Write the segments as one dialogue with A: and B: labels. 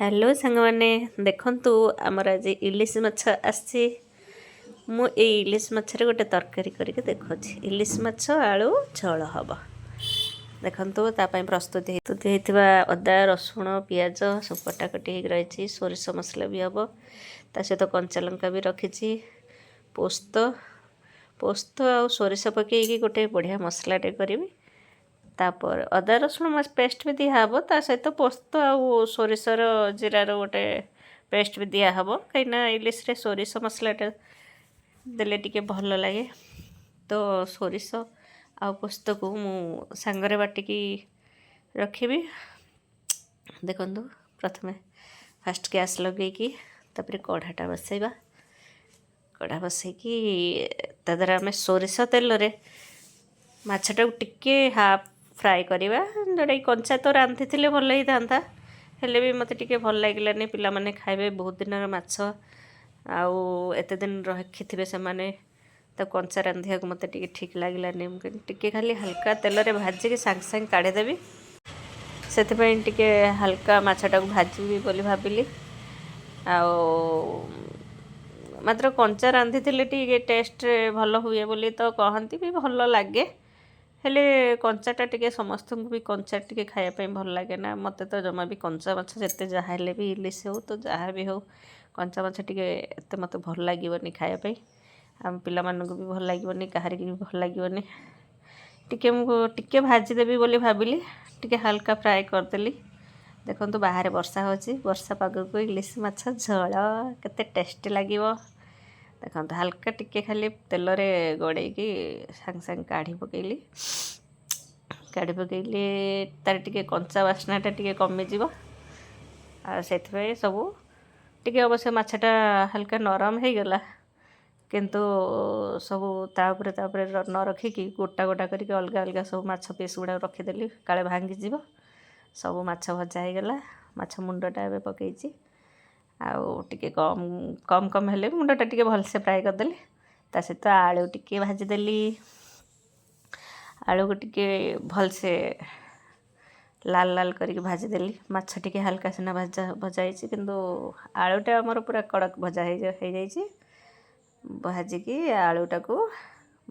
A: Hello सांगमाने देखंतु आमर आज इलिश माछ आसी मु ए इलिश माछरे गोटे तरकारी करके देखछि। इलिश माछ आलू झोल हब देखंतु तापाई प्रस्तुति हेतुवा अदा रसुण पियाज सब कटाकटी रही सोरिष मसला भी हब ता सहित कंचा लंका भी रखी पोस्त पोस्त आ सोरिष पकईकी गोटे बढ़िया मसलाटे करी तापर अदा रसुण पेस्ट भी दिहब ता सहित पोस्त आ सोरिषर जीरार गोटे पेस्ट भी दिहब कहीं इलिश रे सोरिष मसलाटा देले टिके भल लगे तो सोरिष आ पोस्त को मु सांगरे बाटिकी रखी देखंतु प्रथमे फास्ट गैस लगेगी तापर कढ़ाटा बसैबा कढ़ा बसैकी तादर आम सोरिष तेल रे माछटा टिके हाफ फ्राए करवा जोटा कंचा तो रांधि थे भल ही था हेले भी मत टिके भल लगे पिला माने खाइबे बहुत दिन माछ आउ एते दिन रखी से माने तो कंचा रांधिया को मत टिके ठीक लगलानी टिके खाली हल्का तेल रे भाजिकी सांग सांग काढ़ीदेवी से टिके हल्का माछटा भाजी बोली भाविली मात्र कंचा रांधि टे टेस्ट भल हुए बोली तो कहती भी भल लगे हेले कंचाटा टिके समस्त भी कंचा टिके खायापी भल लगे ना मत तो जमा भी कंचा माछ जिते जहाँ भी इलिश हो तो जहाँ भी हो कंचा माछ टिके एत मत भल लगे खायापी आम पिला मानक भी भल लगे कहार भी भल लगे टिके टिके भाजीदेवी बोली भाविली टिके हल्का फ्राए करदेली देखो बाहर वर्षा होची वर्षा पाग को इलिश माछ झोल केते टेस्टी लगे देखो हल्का टिके खाली तेल रे गड़ेकी सांग सांग काढ़ी पकेली तार टिके कंचा बास्नाटा टिके कमिजिव से सबू टिके अवश्य माछटा हल्का नरम हो गला किंतु सबू तापर न रखिकी गोटा गोटा करके अलग अलग सब माछ पीस गुड़ा रखीदेली काले भांगी सब माछ भजा हो गला माछ मुंडटा एबे पकईची आउ टिके कम कम कम हेले मुंडटा टिके भलसे फ्राए करदेली ता सहित आलू टिके भाजीदेली आलू को टिके भलसे लाल लाल करके भाजीदेली माछ टिके हल्का सिना भजाई किंतु आलूटा आमर पूरा कड़क भजा हो जाइए भाजिकी आलूटा को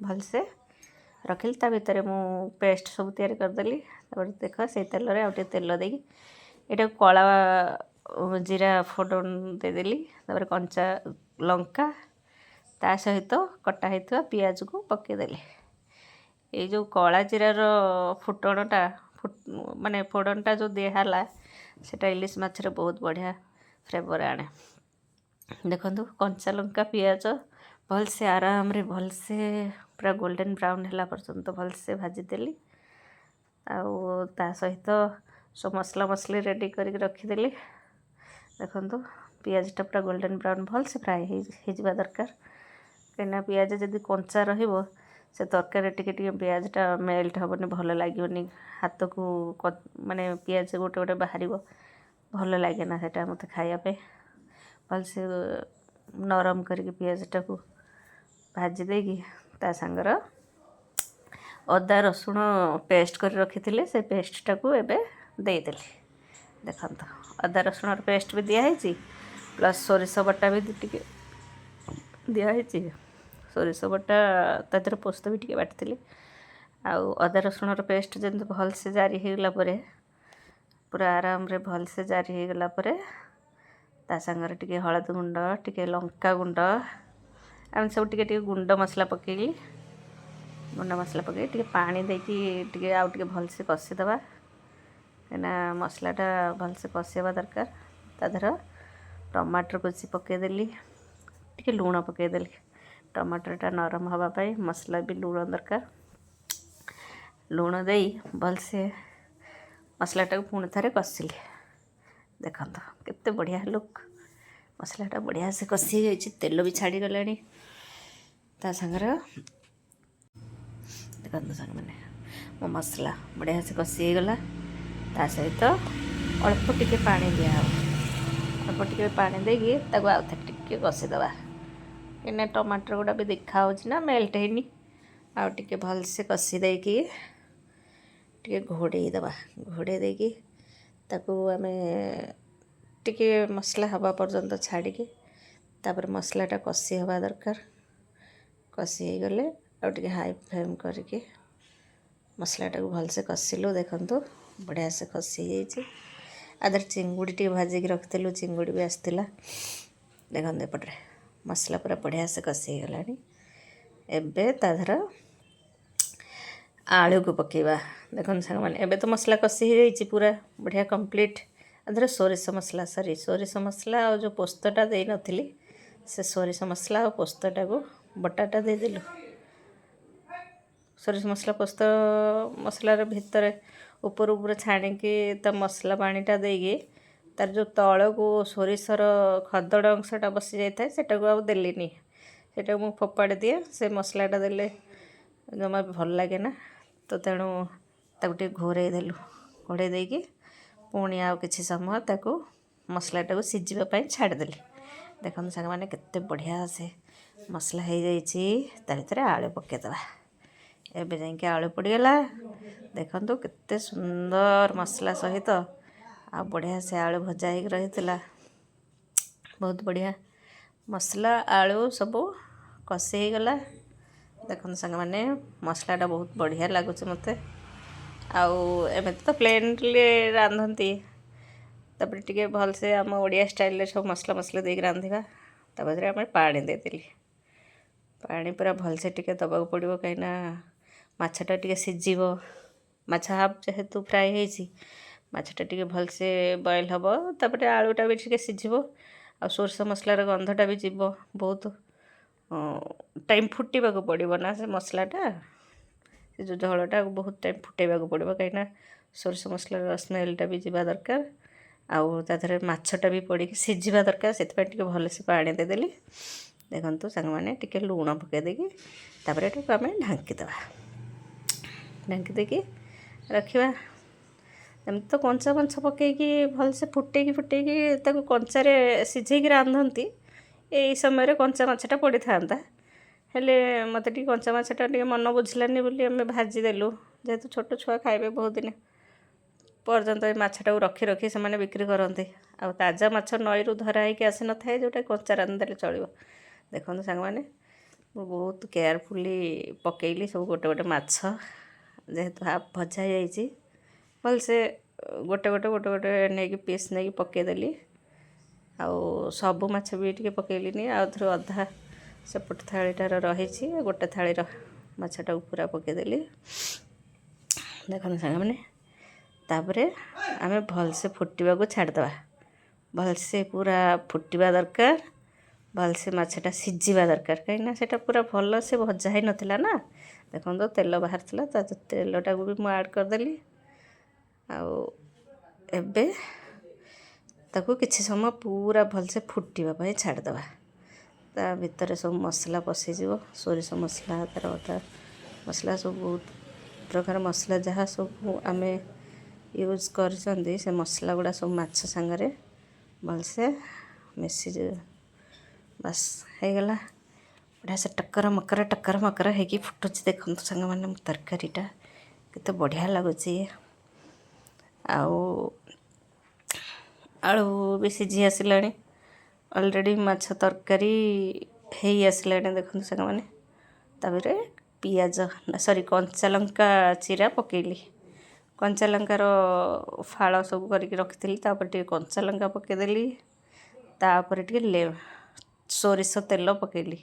A: भलसे रखिली ता भितर मु पेस्ट सब तैयारी करदेली देख से तेल रे आउटे तेल देकी एटा कला जीरा फोड़न देदेली तापर कंचा लंका ता सहित कटा होता पियाज को पकईदेली ये जो कला जीरार फुटणटा माने फोड़नटा जो दिहला सेटा इलिश माछरे बहुत बढ़िया फ्लेवर आने देखो कंचा लंका पियाज भलसे आराम रे भलसे पूरा गोल्डन ब्राउन है पर्यंत भलसे भाजीदेली ता सहित सब मसला मसली रेडी करके रखीदेली देखो पियाजटा पूरा गोल्डन ब्राउन भलसे फ्राए हो दरकार कहीं पियाज जदि कंचा रहिबो से तरकारी टिके टिके पियाजटा मेल्ट हेनी भल लगे हाथ को माने पियाज गोटे गोटे बाहर भल लगे ना सेटा मत खायापे भलसे नरम करके पियाजटा को भाजी देगी ता सांगर अदा रसुण पेस्ट कर रखी से पेस्टा को एबे देदेली देखो अदा रसुण पेस्ट भी दिखाई प्लस सोरिष बटा भी टिके दिखाई सोरिष बटा तादर पोस्त भी टिके बाटी आउ अदा रसुण पेस्ट जब भलसे जारी होगला पूरा आराम रे भलसे जारी होगला ता सांगर टिके हलदी गुंड टिके लंका गुंड आम सब टिके टिके गुंड मसला पकईली गुंड मसला पकई टिके पानी देकी टिके आउ टिके भलसे कषिदेवा कहीं मसलाटा भलसे कषावा दरकार तादर टमाटर कुची पकईदेली टिके लुण पकईदेली टमाटरटा नरम हवापाई मसला भी लुण दरकार लुण दे भलसे मसलाटा को पुणी थे कषिली देखो केते बढ़िया लुक मसलाटा बढ़िया से कषि जाइए तेल भी छाड़ी गला ता सांगर देखो सांग मैंने मो मसला बढ़िया से कषि गला ता सहित अल्प टिके पानी दिया अल्प टिके पानी देकी आउ थे टिके कषिदेवा कहीं टमाटर गुड़ा भी देखा ना मेल्ट हैनी आउ टिके भलसे कषि देकी टिके घोड़े देवा घोड़े देकी ताकू आमे टिके मसला हवा पर्यंत छाड़िकी तापर मसलाटा कषि हवा दरकार। कषि हो गले आउ टिके हाई फ्लेम करके मसलाटा को भलसे कषिलु। देखंतु बढ़िया से कषि जाइए। आधर चिंगुड़ी टे भाजिकी रखिलु, चिंगुड़ी भी आसला। देखते एपटे मसला पूरा बढ़िया से कषि गला। एबे ताधर आलू को पकेवा। देखो सांग मैंने एबे तो मसला कषि हो पूरा बढ़िया कंप्लीट। अधर सोरिष मसला सोरिष मसला और जो पोस्तटा दे नथिली से सोरिष मसला और पोस्तटा को बटाटा दे देलु। सोरिष मसला पोस्त मसलार भितर ऊपर ऊपर छाणिकी ता मसला पानीटा देगी तार जो तल को सोरिषर खदड़ अंशटा बसी जाए से देलीनी। सेटा मु फोपाड़ी दिए। से मसलाटा देले जमा भल लगे ना, तो तेणु ताकू घोरे देलु। घोड़े देकी पुणी आउ किछि समय ताकू मसलाटा को सिझापी छाड़देली। देखो सांग मैंने केते बढ़िया से मसला हो जाइए। ता भीतर आलू पकेदवा। एबे जाइए आलू पड़गला। देखो केते सुंदर मसला सहित आ बढ़िया से आलू भजा हो रही। बहुत बढ़िया मसला आलू सबू कषि हो गला। देखो सांग मैंने मसलाटा बहुत बढ़िया लगुच मत। आम तो प्लेनली रांधती तापर टिके भलसे आम ओडिया स्टाइल सब मसला मसला देके रांधिबा। तापर आम पानी देदेली। पानी पूरा भलसे टिके दबाक पड़ो कहीं माछटा टिके सिझिब। माछ हाफ जेहेतु फ्राए होइछि माछटा टिके भलसे बॉयल हब। तापर आलूटा भी टिके सिझिब आ सोरष मसलार गंधटा भी जीव। बहुत टाइम फुटवाक पड़ो ना से मसलाटा। से जो झोलटा बहुत टाइम फुटेवाक पड़ो कहीं सोरष मसलार स्मेलटा भी जीवा दरकार। आउ ताधरे माछटा भी पड़ी सिझा दरकार। से भलसे पानी देदेली। देखो सांग मैंने टिके लुण पकई देकी तापर एटा आम ढांकीदे। ढांकी देकी रखा। एमती तो कंचा माछ पकईकी भलसे फुटेकी कंचारे सिझेकी रांधती। यही समय कंचा माछटा पड़ी था हेले मत कंचा माछटा मन बुझलानी बोली आम भाजीदेलु। जेहेतु छोट छुआ खाइबे बहुत दिन पर्यंत ये माछटा रखी रखी से बिक्री करते। आ ताजा माछ नईरू धरा होगी आसी न था जोटा कंचा रांधिदेले चलो। देखो सांग मैंने बहुत केयरफुली पकईली सब गोटे गोटे माछ। जेहेतु हाफ भजा जाइए भलसे गोटे गोटे गोटे गोटे नहीं पीस नहीं पकईदेली। आउ सबू माछ भी टिके पकईलिनी। आउे अधा सेपट थालीटार रही गोटे थालीर माछटा पूरा पकईदेली। देखो सांग मैंने तापर आम भलसे फुटवा को छाड़दवा। भलसे पूरा फुटवा दरकार। भलसे माछटा सिझा दरकार कहीं से पूरा भल से भजा ही नाला ना। देखो तो तेल बाहर था तेलटा को भी मुझे ऐड करदेली। आबे ताकू किसी समय पूरा भलसे फुटवाई छाड़दवा। ता भितर सब मसला पशिज सोरिष मसला तार अदा मसला सब बहुत प्रकार मसला जहाँ सब आम यूज कर से मसला गुड़ा सब माछ सांगरे भलसे मिसी बस हो गला। बढ़िया से टक्कर मकर होगी फुटुच। देखो सांग मैंने तरकारीटा केते बढ़िया लगुच। आलू भी सिझी आसला अलरेडी माछ तरकारी हो आसला। देखो सांग मैंने तापर पियाज सॉरी कंचा लंका चिरा पकेली। कंचा लंकार फाड़ सब करके रखी तापर कंचा लंका पकईदेली। तापर सोरिष तेल पकेली।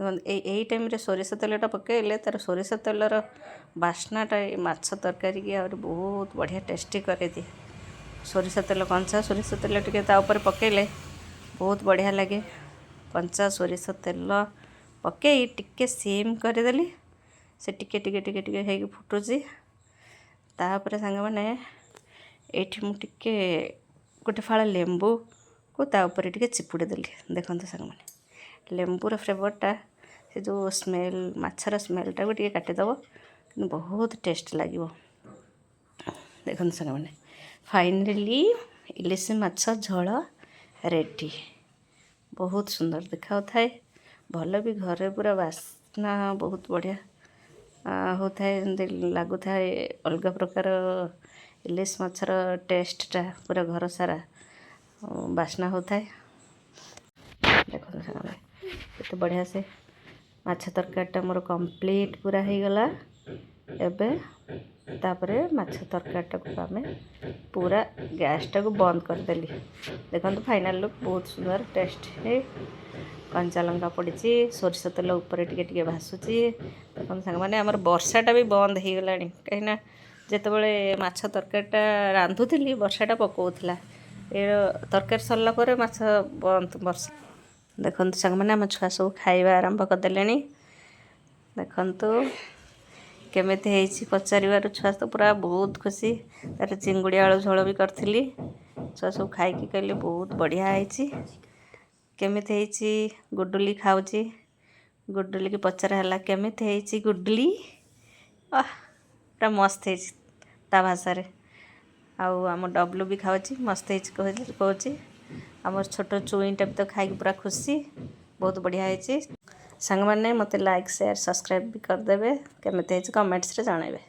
A: यही टाइम सोरिष तेलटा पकईले तार सोरिष तेलर बास्नाटा माछ तरकारी की आहुरी बहुत बढ़िया टेस्टी कर दिए। सोरिष तेल कंचा सोरिष तेल टिके तापर पकईले बहुत बढ़िया लगे। कंचा सोरिष तेल पकई टिके सिम करदेली। से टिके टिके टिके टिके होगी फुटुची। तापर सांग मैंने ये मुझे गोटे फाड़ लेंबू को तापर टिके चिपुड़ी देली। देखो सांग मैंने लेंबूर फ्लेवरटा से जो स्मेल माछर स्मेलटा को काटिदेव कि बहुत टेस्ट लगे। देखो सांग मैंने फाइनली इलिश माछ झोल रेडी। बहुत सुंदर देखा थाए भल भी घरे पूरा बास्ना बहुत बढ़िया होता है। लगुए अलग प्रकार इलिश माछर टेस्टटा पूरा घर सारा ବାସ୍ନା ହେଉଥାଏ। ଦେଖନ୍ତୁ ସାଙ୍ଗମାନେ କେତେ ବଢ଼ିଆ ସେ ମାଛ ତରକାରୀଟା ମୋର କମ୍ପ୍ଲିଟ୍ ପୁରା ହେଇଗଲା। ଏବେ ତାପରେ ମାଛ ତରକାରୀଟାକୁ ଆମେ ପୁରା ଗ୍ୟାସ୍ଟାକୁ ବନ୍ଦ କରିଦେଲି। ଦେଖନ୍ତୁ ଫାଇନାଲ୍ ଲୁକ୍ ବହୁତ ସୁନ୍ଦର ଟେଷ୍ଟି। କଞ୍ଚା ଲଙ୍କା ପଡ଼ିଛି, ସୋରିଷ ତେଲ ଉପରେ ଟିକେ ଟିକେ ଭାସୁଛି। ଦେଖନ୍ତୁ ସାଙ୍ଗମାନେ ଆମର ବର୍ଷାଟା ବି ବନ୍ଦ ହେଇଗଲାଣି, କାହିଁକିନା ଯେତେବେଳେ ମାଛ ତରକାରୀଟା ରାନ୍ଧୁଥିଲି ବର୍ଷାଟା ପକାଉଥିଲା। ଏ ତରକାରୀ ସରିଲା ପରେ ମାଛ ବନ୍ଦ ବର୍ଷା। ଦେଖନ୍ତୁ ସାଙ୍ଗମାନେ ଆମ ଛୁଆ ସବୁ ଖାଇବା ଆରମ୍ଭ କରିଦେଲେଣି। ଦେଖନ୍ତୁ କେମିତି ହେଇଛି ପଚାରିବାରୁ ଛୁଆ ତ ପୁରା ବହୁତ ଖୁସି। ତାର ଚିଙ୍ଗୁଡ଼ି ଆଳୁ ଝୋଳ ବି କରିଥିଲି, ଛୁଆ ସବୁ ଖାଇକି କହିଲେ ବହୁତ ବଢ଼ିଆ ହେଇଛି। କେମିତି ହେଇଛି ଗୁଡୁଲି ଖାଉଛି। ଗୁଡୁଲିକି ପଚରା ହେଲା କେମିତି ହେଇଛି ଗୁଡୁଲି, ପୁରା ମସ୍ତ ହେଇଛି ତା ଭାଷାରେ। ଆଉ ଆମ ଡବ୍ଲୁ ବି ଖାଉଛି, ମସ୍ତ ହେଇଛି କହୁଛି। ଆମର ଛୋଟ ଚୁଇଁଟା ବି ତ ଖାଇକି ପୁରା ଖୁସି, ବହୁତ ବଢ଼ିଆ ହେଇଛି। ସାଙ୍ଗମାନେ ମୋତେ ଲାଇକ୍ ସେୟାର ସବସ୍କ୍ରାଇବ୍ ବି କରିଦେବେ, କେମିତି ହେଇଛି କମେଣ୍ଟସ୍ରେ ଜଣାଇବେ।